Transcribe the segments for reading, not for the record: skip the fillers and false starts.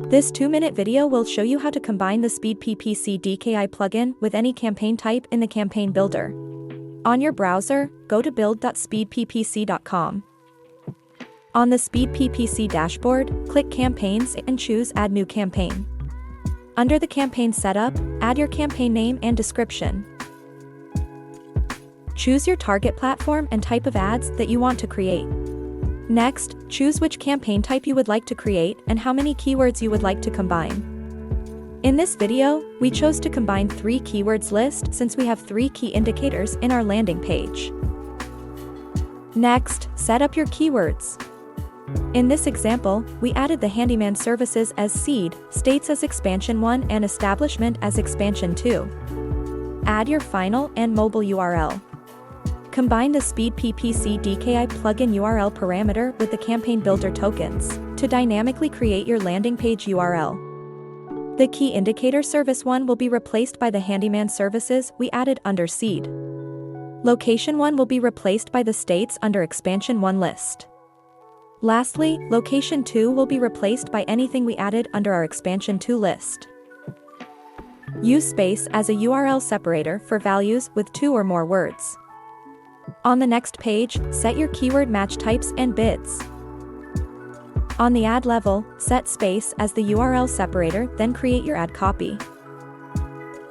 This 2-minute video will show you how to combine the SpeedPPC DKI plugin with any campaign type in the campaign builder. On your browser, go to build.speedppc.com. On the SpeedPPC dashboard, click Campaigns and choose Add New Campaign. Under the campaign setup, add your campaign name and description. Choose your target platform and type of ads that you want to create. Next, choose which campaign type you would like to create and how many keywords you would like to combine. In this video, we chose to combine 3 keywords list since we have 3 key indicators in our landing page. Next, set up your keywords. In this example, we added the handyman services as seed, states as expansion 1 and establishment as expansion 2. Add your final and mobile URL. Combine the SpeedPPC DKI plugin URL parameter with the campaign builder tokens to dynamically create your landing page URL. The key indicator service 1 will be replaced by the handyman services we added under seed. Location 1 will be replaced by the states under expansion 1 list. Lastly, location 2 will be replaced by anything we added under our expansion 2 list. Use space as a URL separator for values with 2 or more words. On the next page, set your keyword match types and bids. On the ad level, set space as the URL separator, then create your ad copy.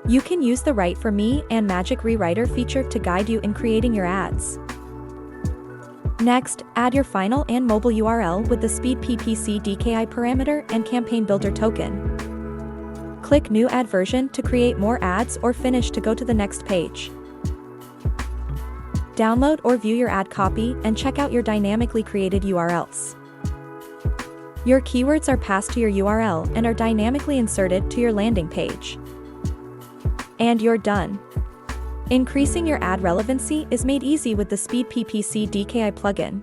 You can use the Write for Me and Magic Rewriter feature to guide you in creating your ads. Next, add your final and mobile URL with the SpeedPPC DKI parameter and campaign builder token. Click New Ad Version to create more ads or Finish to go to the next page. Download or view your ad copy and check out your dynamically created URLs. Your keywords are passed to your URL and are dynamically inserted to your landing page. And you're done. Increasing your ad relevancy is made easy with the SpeedPPC DKI plugin.